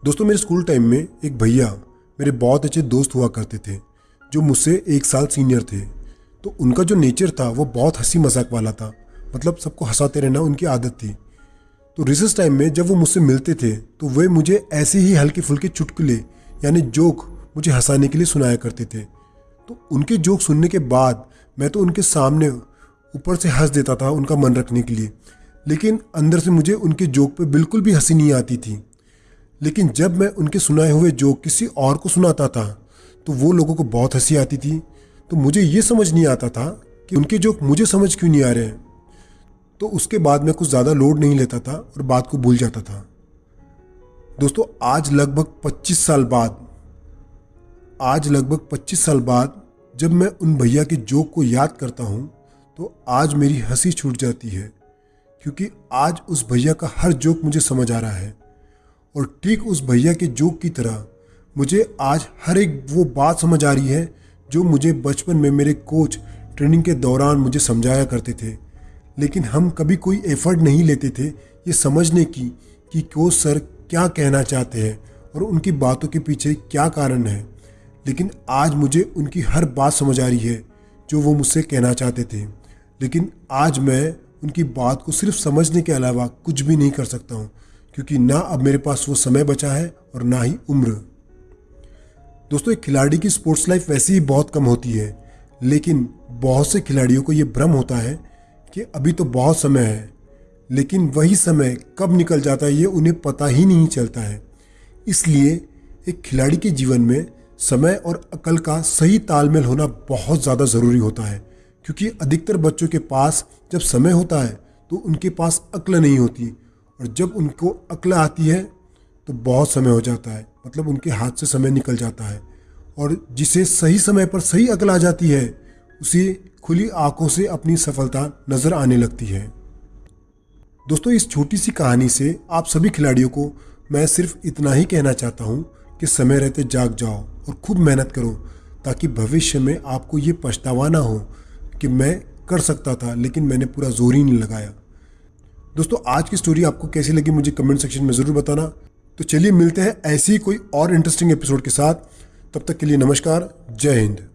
दोस्तों, मेरे school time में एक भैया मेरे बहुत अच्छे दोस्त हुआ करते थे जो मुझसे 1 साल सीनियर थे। तो उनका जो नेचर था वो बहुत हंसी मजाक वाला था। मतलब सबको हंसाते रहना उनकी आदत थी। तो रिसेस टाइम में जब वो मुझसे मिलते थे तो वे मुझे ऐसे ही हल्के फुल्के चुटकुले यानी जोक मुझे हंसाने के लिए सुनाया करते थे। तो उनके जोक सुनने के बाद मैं तो उनके सामने ऊपर से हंस देता था उनका मन रखने के लिए, लेकिन अंदर से मुझे उनके जोक पे बिल्कुल भी हंसी नहीं आती थी। लेकिन जब मैं उनके सुनाए हुए जोक किसी और को सुनाता था तो वो लोगों को बहुत हंसी आती थी। तो मुझे ये समझ नहीं आता था कि उनके जोक मुझे समझ क्यों नहीं आ रहे हैं। तो उसके बाद मैं कुछ ज़्यादा लोड नहीं लेता था और बात को भूल जाता था। दोस्तों, आज लगभग 25 साल बाद जब मैं उन भैया के जोक को याद करता हूँ तो आज मेरी हंसी छूट जाती है, क्योंकि आज उस भैया का हर जोक मुझे समझ आ रहा है। और ठीक उस भैया के जोक की तरह मुझे आज हर एक वो बात समझ आ रही है जो मुझे बचपन में मेरे कोच ट्रेनिंग के दौरान मुझे समझाया करते थे। लेकिन हम कभी कोई एफर्ट नहीं लेते थे ये समझने की कि कोच सर क्या कहना चाहते हैं और उनकी बातों के पीछे क्या कारण है। लेकिन आज मुझे उनकी हर बात समझ आ रही है जो वो मुझसे कहना चाहते थे। लेकिन आज मैं उनकी बात को सिर्फ समझने के अलावा कुछ भी नहीं कर सकता हूँ, क्योंकि ना अब मेरे पास वो समय बचा है और ना ही उम्र। दोस्तों, एक खिलाड़ी की स्पोर्ट्स लाइफ वैसे ही बहुत कम होती है, लेकिन बहुत से खिलाड़ियों को ये भ्रम होता है कि अभी तो बहुत समय है, लेकिन वही समय कब निकल जाता है ये उन्हें पता ही नहीं चलता है। इसलिए एक खिलाड़ी के जीवन में समय और अकल का सही तालमेल होना बहुत ज़्यादा ज़रूरी होता है, क्योंकि अधिकतर बच्चों के पास जब समय होता है तो उनके पास अक्ल नहीं होती, और जब उनको अक्ल आती है तो बहुत समय हो जाता है, मतलब उनके हाथ से समय निकल जाता है। और जिसे सही समय पर सही अक्ल आ जाती है उसे खुली आंखों से अपनी सफलता नज़र आने लगती है। दोस्तों, इस छोटी सी कहानी से आप सभी खिलाड़ियों को मैं सिर्फ इतना ही कहना चाहता हूँ कि समय रहते जाग जाओ और खूब मेहनत करो, ताकि भविष्य में आपको ये पछतावा ना हो कि मैं कर सकता था लेकिन मैंने पूरा जोर ही नहीं लगाया। दोस्तों, आज की स्टोरी आपको कैसी लगी मुझे कमेंट सेक्शन में ज़रूर बताना। तो चलिए मिलते हैं ऐसी ही कोई और इंटरेस्टिंग एपिसोड के साथ। तब तक के लिए नमस्कार, जय हिंद।